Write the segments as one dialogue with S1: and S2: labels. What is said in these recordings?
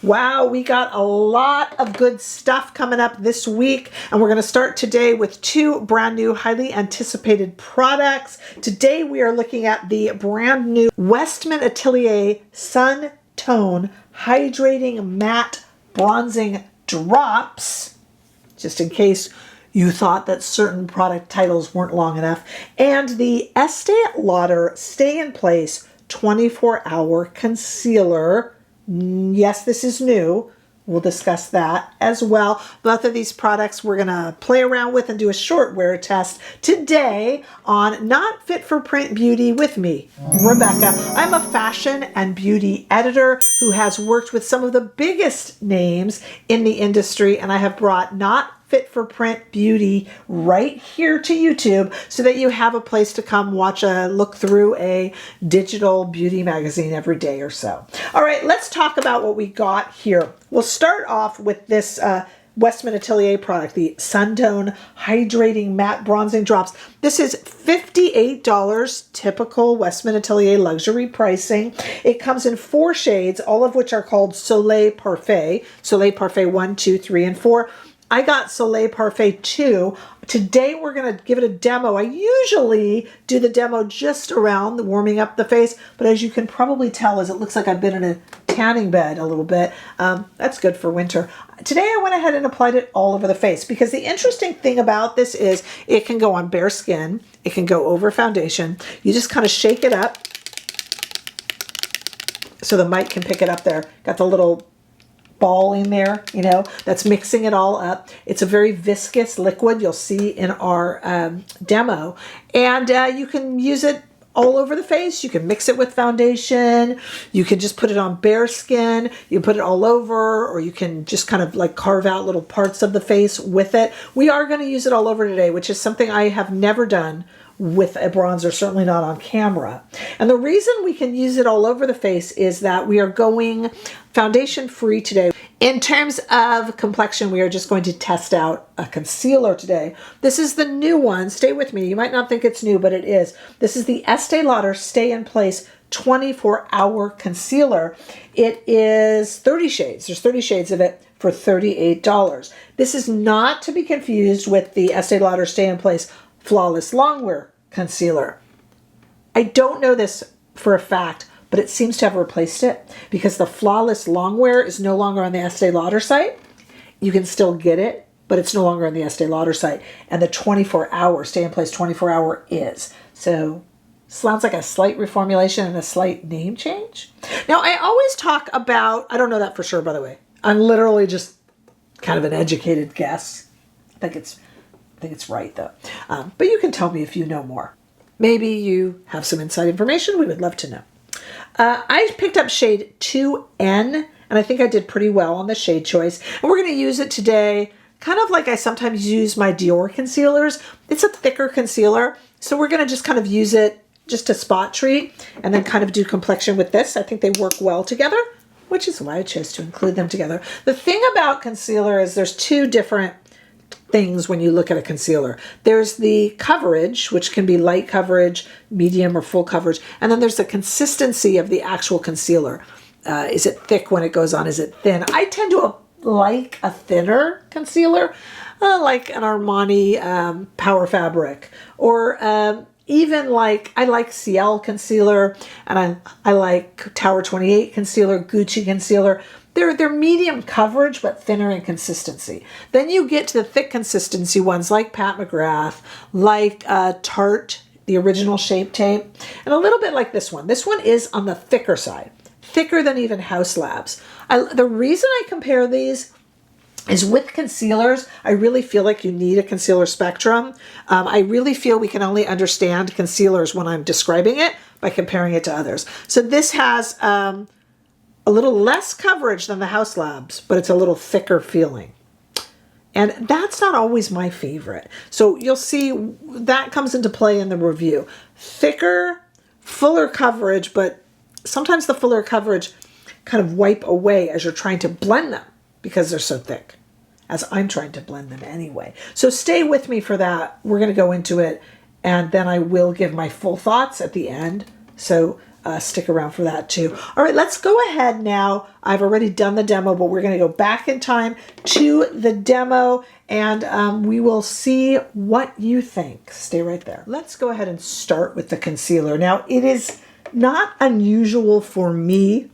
S1: Wow, we got a lot of good stuff coming up this week, and we're going to start today with two brand new, highly anticipated products. Today we are looking at the brand new WESTMAN Atelier Sun Tone Hydrating Matte Bronzing Drops, just in case you thought that certain product titles weren't long enough, and the Estee Lauder Stay in Place 24-Hour Concealer. Yes, this is new. We'll discuss that as well. Both of these products we're going to play around with and do a short wear test today on Not Fit for Print Beauty with me, Rebecca. I'm a fashion and beauty editor who has worked with some of the biggest names in the industry, and I have brought Not Fit for Print Beauty right here to YouTube so that you have a place to come look through a digital beauty magazine every day or so. All right, let's talk about what we got here. We'll start off with this WESTMAN Atelier product, the Sun Tone Hydrating Matte Bronzing Drops. This is $58, typical WESTMAN Atelier luxury pricing. It comes in 4 shades, all of which are called Soleil Parfait. Soleil Parfait 1, 2, 3, and 4. I got Soleil Parfait 2. Today we're going to give it a demo. I usually do the demo just around the warming up the face, but as you can probably tell, as it looks like I've been in a tanning bed a little bit, that's good for winter. Today I went ahead and applied it all over the face because the interesting thing about this is it can go on bare skin, it can go over foundation. You just kind of shake it up so the mic can pick it up there. Got the little ball in there, that's mixing it all up. It's a very viscous liquid you'll see in our demo, and you can use it all over the face. You can mix it with foundation. You can just put it on bare skin. You can put it all over, or you can just kind of like carve out little parts of the face with it. We are going to use it all over today, which is something I have never done with a bronzer, certainly not on camera. And the reason we can use it all over the face is that we are going foundation free today. In terms of complexion, we are just going to test out a concealer today. This is the new one. Stay with me. You might not think it's new, but it is. This is the Estee Lauder Stay in Place 24-Hour Concealer. It is 30 shades. There's 30 shades of it for $38. This is not to be confused with the Estee Lauder Stay in Place Flawless Longwear Concealer. I don't know this for a fact, but it seems to have replaced it because the Flawless Longwear is no longer on the Estee Lauder site. You can still get it, but it's no longer on the Estee Lauder site. And the 24-hour, Stay in Place 24-hour is. So sounds like a slight reformulation and a slight name change. Now, I always talk about, I don't know that for sure, by the way. I'm literally just kind of an educated guess. I think it's right, though. But you can tell me if you know more. Maybe you have some inside information. We would love to know. I picked up shade 2N, and I think I did pretty well on the shade choice. And we're going to use it today kind of like I sometimes use my Dior concealers. It's a thicker concealer, so we're going to just kind of use it just to spot treat and then kind of do complexion with this. I think they work well together, which is why I chose to include them together. The thing about concealer is there's 2 different things when you look at a concealer. There's the coverage, which can be light coverage, medium, or full coverage, and then there's the consistency of the actual concealer. Is it thick when it goes on? Is it thin? I tend to like a thinner concealer, like an Armani Power Fabric, or even like, I like Ciel concealer, and I like Tower 28 concealer, Gucci concealer. They're medium coverage, but thinner in consistency. Then you get to the thick consistency ones like Pat McGrath, like Tarte, the original Shape Tape, and a little bit like this one. This one is on the thicker side, thicker than even House Labs. The reason I compare these is with concealers, I really feel like you need a concealer spectrum. I really feel we can only understand concealers when I'm describing it by comparing it to others. So this has a little less coverage than the House Labs, but it's a little thicker feeling. And that's not always my favorite. So you'll see that comes into play in the review. Thicker, fuller coverage, but sometimes the fuller coverage kind of wipe away as you're trying to blend them because they're so thick, as I'm trying to blend them anyway. So stay with me for that. We're going to go into it, and then I will give my full thoughts at the end. So stick around for that too. All right, let's go ahead now. I've already done the demo, but we're going to go back in time to the demo, and we will see what you think. Stay right there. Let's go ahead and start with the concealer. Now, it is not unusual for me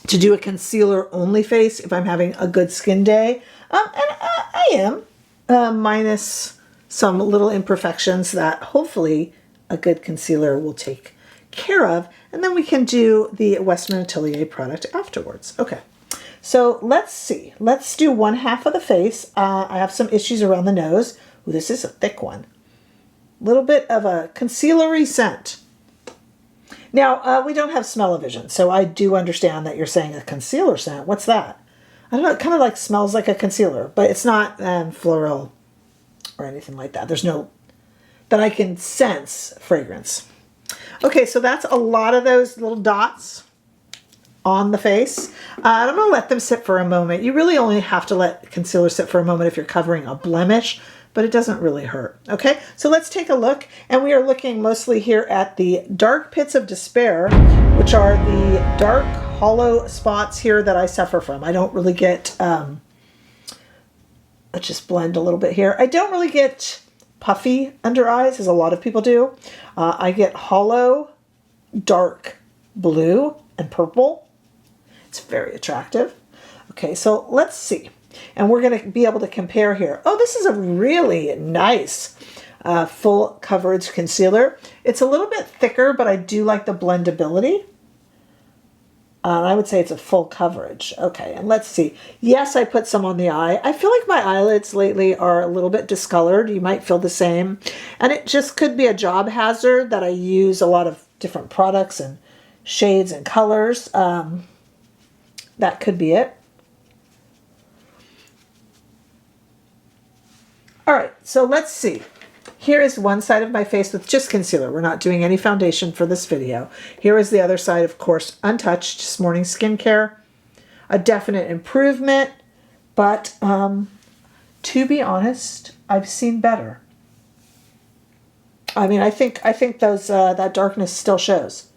S1: to do a concealer only face if I'm having a good skin day, and I am, minus some little imperfections that hopefully a good concealer will take care of, and then we can do the WESTMAN Atelier product afterwards. Okay, so let's see. Let's do one half of the face. I have some issues around the nose. Ooh, this is a thick one. A little bit of a concealery scent. Now, we don't have smell-o-vision, so I do understand that you're saying a concealer scent. What's that? I don't know, it kind of like smells like a concealer, but it's not floral or anything like that. There's no, that I can sense fragrance. Okay, so that's a lot of those little dots on the face. I'm going to let them sit for a moment. You really only have to let concealer sit for a moment if you're covering a blemish, but it doesn't really hurt. Okay, so let's take a look, and we are looking mostly here at the dark pits of despair, which are the dark hollow spots here that I suffer from. I don't really get, let's just blend a little bit here. I don't really get puffy under eyes as a lot of people do. I get hollow, dark blue and purple. It's very attractive. Okay, so let's see. And we're going to be able to compare here. Oh, this is a really nice full coverage concealer. It's a little bit thicker, but I do like the blendability. I would say it's a full coverage. Okay, and let's see. Yes, I put some on the eye. I feel like my eyelids lately are a little bit discolored. You might feel the same. And it just could be a job hazard that I use a lot of different products and shades and colors. That could be it. All right, so let's see. Here is one side of my face with just concealer. We're not doing any foundation for this video. Here is the other side, of course, untouched, just morning skincare. A definite improvement, but to be honest, I've seen better. I mean, I think those that darkness still shows.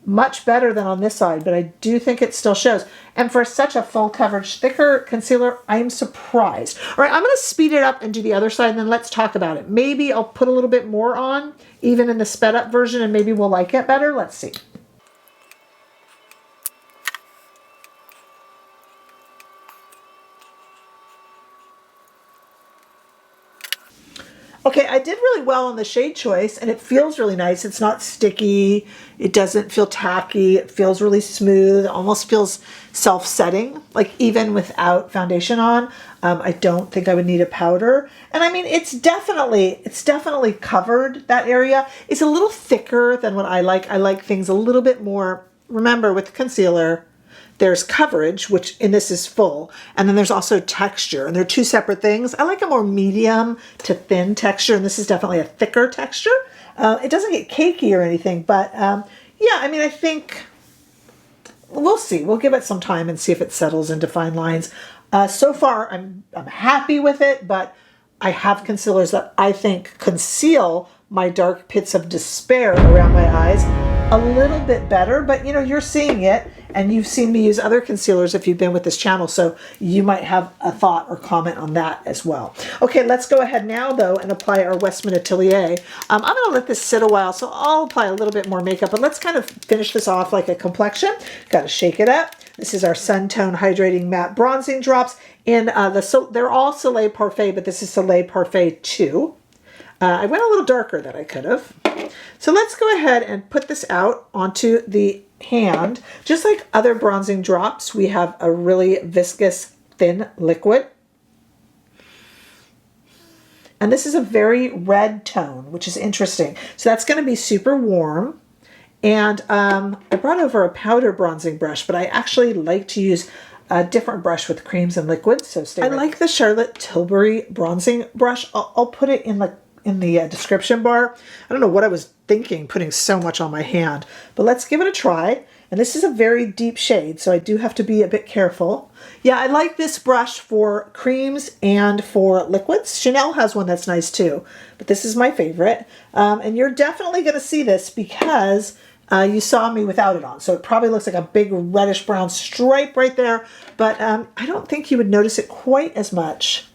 S1: Much better than on this side, but I do think it still shows. And for such a full coverage, thicker concealer, I'm surprised. All right, I'm going to speed it up and do the other side, and then let's talk about it. Maybe I'll put a little bit more on, even in the sped up version, and maybe we'll like it better. Let's see. Okay, I did really well on the shade choice, and it feels really nice. It's not sticky. It doesn't feel tacky. It feels really smooth. It almost feels self-setting, like even without foundation on. I don't think I would need a powder. And I mean, it's definitely covered, that area. It's a little thicker than what I like. I like things a little bit more. Remember, with concealer, there's coverage, which in this is full, and then there's also texture, and they're two separate things. I like a more medium to thin texture, and this is definitely a thicker texture. It doesn't get cakey or anything, but yeah, I mean, I think we'll see. We'll give it some time and see if it settles into fine lines. So far, I'm happy with it, but I have concealers that I think conceal my dark pits of despair around my eyes a little bit better, but you know, you're seeing it, and you've seen me use other concealers if you've been with this channel, so you might have a thought or comment on that as well. Okay, let's go ahead now though and apply our WESTMAN Atelier. I'm gonna let this sit a while, so I'll apply a little bit more makeup, but let's kind of finish this off like a complexion. Gotta shake it up. This is our Sun Tone Hydrating Matte Bronzing Drops in they're all Soleil Parfait, but this is Soleil Parfait 2. I went a little darker than I could have. So let's go ahead and put this out onto the hand. Just like other bronzing drops, we have a really viscous, thin liquid. And this is a very red tone, which is interesting. So that's going to be super warm. And I brought over a powder bronzing brush, but I actually like to use a different brush with creams and liquids. So I like the Charlotte Tilbury bronzing brush. I'll put it in the description bar. I don't know what I was thinking putting so much on my hand, but let's give it a try. And this is a very deep shade, so I do have to be a bit careful. Yeah, I like this brush for creams and for liquids. Chanel has one that's nice too, but this is my favorite. And you're definitely going to see this because You saw me without it on, so it probably looks like a big reddish brown stripe right there, but I don't think you would notice it quite as much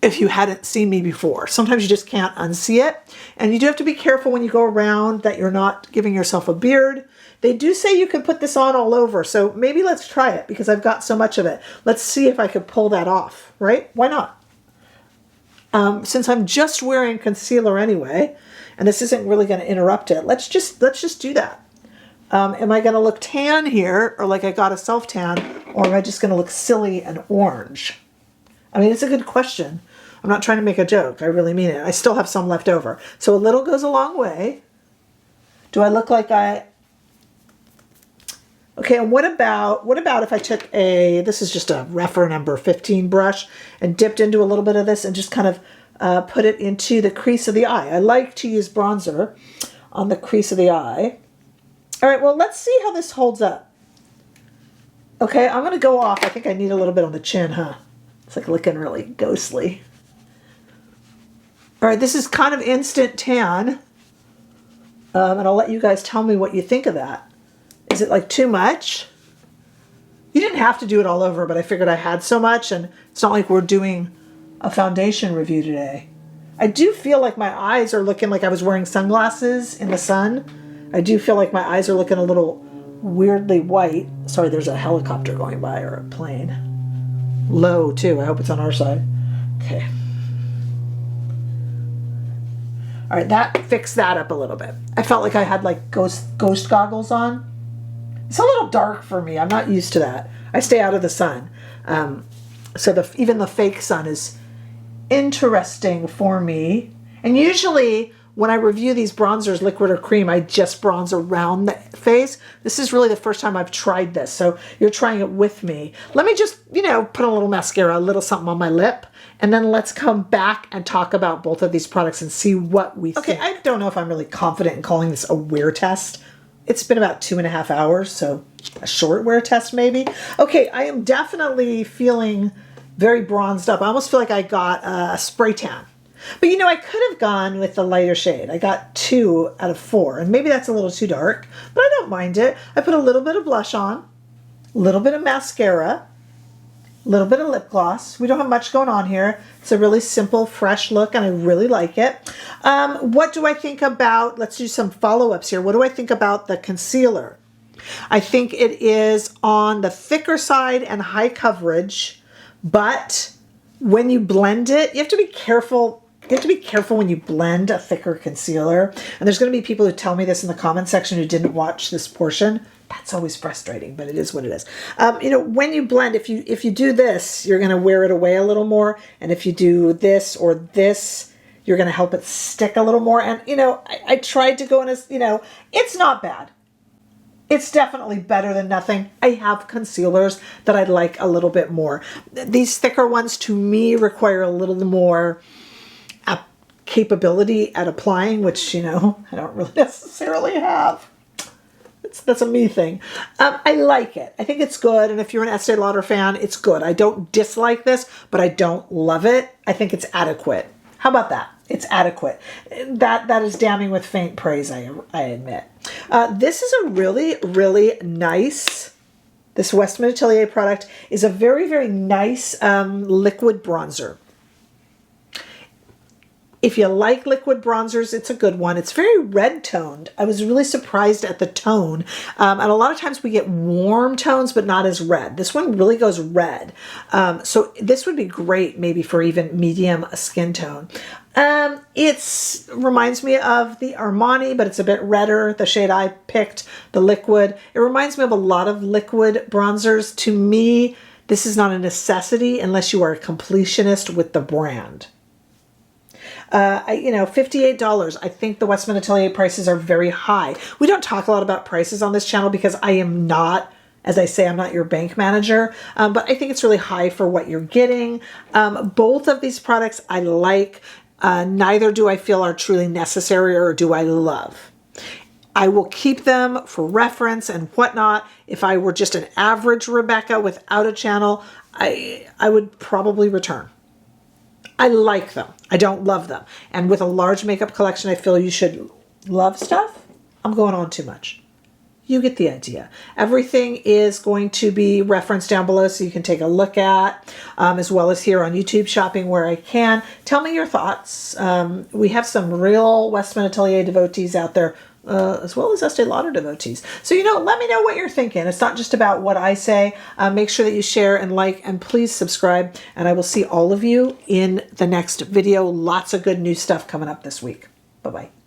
S1: if you hadn't seen me before. Sometimes you just can't unsee it, and you do have to be careful when you go around that you're not giving yourself a beard. They do say you can put this on all over, so maybe let's try it because I've got so much of it. Let's see if I could pull that off, right? Why not? Since I'm just wearing concealer anyway, and this isn't really going to interrupt it, let's just do that. Am I going to look tan here, or like I got a self-tan, or am I just going to look silly and orange? I mean, it's a good question. I'm not trying to make a joke. I really mean it. I still have some left over. So a little goes a long way. Do I look like I... Okay, and what about if I took this is just a Refer number 15 brush, and dipped into a little bit of this and just kind of put it into the crease of the eye. I like to use bronzer on the crease of the eye. All right, well, let's see how this holds up. Okay, I'm going to go off. I think I need a little bit on the chin, huh? It's like looking really ghostly. All right, this is kind of instant tan. And I'll let you guys tell me what you think of that. Is it like too much? You didn't have to do it all over, but I figured I had so much, and it's not like we're doing a foundation review today. I do feel like my eyes are looking like I was wearing sunglasses in the sun. I do feel like my eyes are looking a little weirdly white. Sorry, there's a helicopter going by, or a plane. Low, too. I hope it's on our side. Okay. All right, that fixed that up a little bit. I felt like I had like ghost goggles on. It's a little dark for me. I'm not used to that. I stay out of the sun. So even the fake sun is interesting for me. And usually when I review these bronzers, liquid or cream, I just bronze around the face. This is really the first time I've tried this. So you're trying it with me. Let me just, put a little mascara, a little something on my lip. And then let's come back and talk about both of these products and see what we think. Okay, I don't know if I'm really confident in calling this a wear test. It's been about 2.5 hours, so a short wear test maybe. Okay, I am definitely feeling very bronzed up. I almost feel like I got a spray tan. But I could have gone with the lighter shade. I got 2 out of 4, and maybe that's a little too dark, but I don't mind it. I put a little bit of blush on, a little bit of mascara, a little bit of lip gloss. We don't have much going on here. It's a really simple, fresh look, and I really like it. What do I think about, let's do some follow-ups here. What do I think about the concealer? I think it is on the thicker side and high coverage, but when you blend it, you have to be careful. You have to be careful when you blend a thicker concealer. And there's going to be people who tell me this in the comment section who didn't watch this portion. That's always frustrating, but it is what it is. When you blend, if you do this, you're going to wear it away a little more. And if you do this or this, you're going to help it stick a little more. And, I tried to go in as, it's not bad. It's definitely better than nothing. I have concealers that I like a little bit more. These thicker ones, to me, require a little more capability at applying, which, I don't really necessarily have. That's a me thing. I like it. I think it's good. And if you're an Estee Lauder fan, it's good. I don't dislike this, but I don't love it. I think it's adequate. How about that? It's adequate. That is damning with faint praise, I admit. This is a really, really nice, this WESTMAN Atelier product is a very, very nice liquid bronzer. If you like liquid bronzers, it's a good one. It's very red toned. I was really surprised at the tone. And a lot of times we get warm tones, but not as red. This one really goes red. So this would be great maybe for even medium skin tone. It reminds me of the Armani, but it's a bit redder. The shade I picked, the liquid. It reminds me of a lot of liquid bronzers. To me, this is not a necessity unless you are a completionist with the brand. $58. I think the WESTMAN Atelier prices are very high. We don't talk a lot about prices on this channel because I am not, as I say, I'm not your bank manager, but I think it's really high for what you're getting. Both of these products I like. Neither do I feel are truly necessary or do I love. I will keep them for reference and whatnot. If I were just an average Rebecca without a channel, I would probably return. I like them. I don't love them. And with a large makeup collection, I feel you should love stuff. I'm going on too much. You get the idea. Everything is going to be referenced down below so you can take a look at, as well as here on YouTube Shopping where I can. Tell me your thoughts. We have some real WESTMAN Atelier devotees out there, as well as Estee Lauder devotees. So, let me know what you're thinking. It's not just about what I say. Make sure that you share and like, and please subscribe. And I will see all of you in the next video. Lots of good new stuff coming up this week. Bye-bye.